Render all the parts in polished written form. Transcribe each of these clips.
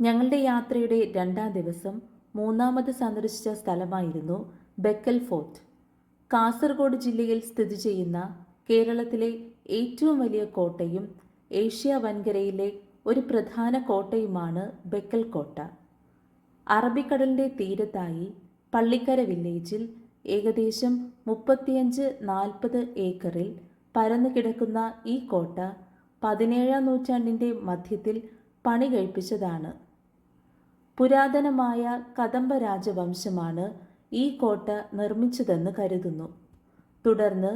ഞങ്ങളുടെ യാത്രയുടെ 2-ാം ദിവസം മൂന്നാമത് സന്ദർശിച്ച സ്ഥലമായിരുന്നു ബെക്കൽ ഫോർട്ട്. കാസർഗോഡ് ജില്ലയിൽ സ്ഥിതി ചെയ്യുന്ന കേരളത്തിലെ ഏറ്റവും വലിയ കോട്ടയും ഏഷ്യ വൻകരയിലെ ഒരു പ്രധാന കോട്ടയുമാണ് ബെക്കൽ കോട്ട. അറബിക്കടലിൻ്റെ തീരത്തായി പള്ളിക്കര വില്ലേജിൽ ഏകദേശം 35-40 ഏക്കറിൽ പരന്നു കിടക്കുന്ന ഈ കോട്ട 17-ാം നൂറ്റാണ്ടിൻ്റെ മധ്യത്തിൽ പണി കഴിപ്പിച്ചതാണ്. പുരാതനമായ കദംബ രാജവംശമാണ് ഈ കോട്ട നിർമ്മിച്ചതെന്ന് കരുതുന്നു. തുടർന്ന്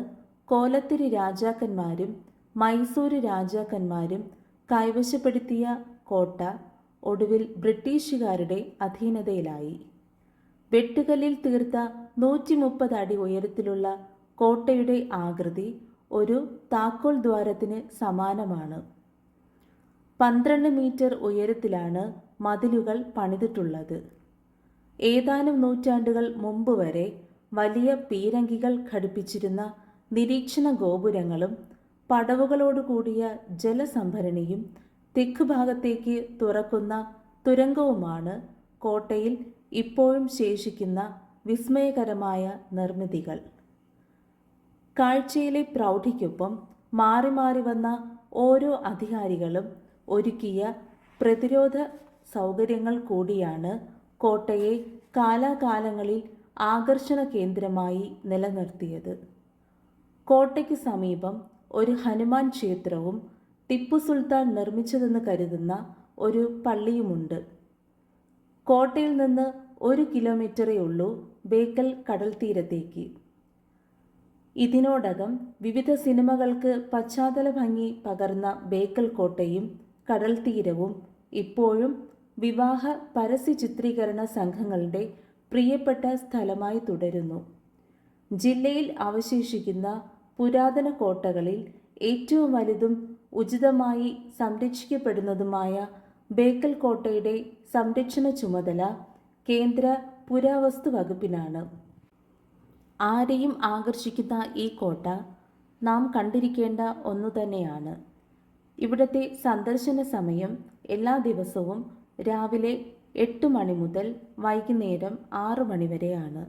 കോലത്തിരി രാജാക്കന്മാരും മൈസൂര് രാജാക്കന്മാരും കൈവശപ്പെടുത്തിയ കോട്ട ഒടുവിൽ ബ്രിട്ടീഷുകാരുടെ അധീനതയിലായി. വെട്ടുകല്ലിൽ തീർത്ത 130 അടി ഉയരത്തിലുള്ള കോട്ടയുടെ ആകൃതി ഒരു താക്കോൽ ദ്വാരത്തിന് സമാനമാണ്. 12 മീറ്റർ ഉയരത്തിലാണ് മതിലുകൾ പണിതിട്ടുള്ളത്. ഏതാനും നൂറ്റാണ്ടുകൾ മുമ്പ് വരെ വലിയ പീരങ്കികൾ ഘടിപ്പിച്ചിരുന്ന നിരീക്ഷണ ഗോപുരങ്ങളും പടവുകളോടുകൂടിയ ജലസംഭരണിയും തെക്കുഭാഗത്തേക്ക് തുറക്കുന്ന തുരങ്കവുമാണ് കോട്ടയിൽ ഇപ്പോഴും ശേഷിക്കുന്ന വിസ്മയകരമായ നിർമ്മിതികൾ. കാഴ്ചയിലെ പ്രൗഢിക്കൊപ്പം മാറി മാറി വന്ന ഓരോ അധികാരികളും ഒരുക്കിയ പ്രതിരോധ സൗകര്യങ്ങൾ കൂടിയാണ് കോട്ടയെ കാലാകാലങ്ങളിൽ ആകർഷണ കേന്ദ്രമായി നിലനിർത്തിയത്. കോട്ടയ്ക്ക് സമീപം ഒരു ഹനുമാൻ ക്ഷേത്രവും ടിപ്പു സുൽത്താൻ നിർമ്മിച്ചതെന്ന് കരുതുന്ന ഒരു പള്ളിയുമുണ്ട്. കോട്ടയിൽ നിന്ന് 1 കിലോമീറ്ററേ ഉള്ളൂ ബേക്കൽ കടൽ തീരത്തേക്ക്. ഇതിനോടകം വിവിധ സിനിമകൾക്ക് പശ്ചാത്തല ഭംഗി പകർന്ന ബേക്കൽ കോട്ടയും കടൽ തീരവും ഇപ്പോഴും വിവാഹ പരസ്യ ചിത്രീകരണ സംഘങ്ങളുടെ പ്രിയപ്പെട്ട സ്ഥലമായി തുടരുന്നു. ജില്ലയിൽ അവശേഷിക്കുന്ന പുരാതന കോട്ടകളിൽ ഏറ്റവും വലുതും ഉചിതമായി സംരക്ഷിക്കപ്പെടുന്നതുമായ ബേക്കൽ കോട്ടയുടെ സംരക്ഷണ ചുമതല കേന്ദ്ര പുരാവസ്തു വകുപ്പിനാണ്. ആരെയും ആകർഷിക്കുന്ന ഈ കോട്ട നാം കണ്ടിരിക്കേണ്ട ഒന്നു തന്നെയാണ്. ഇവിടുത്തെ സന്ദർശന സമയം എല്ലാ ദിവസവും രാവിലെ 8 മണി മുതൽ വൈകുന്നേരം 6 മണി വരെയാണ്.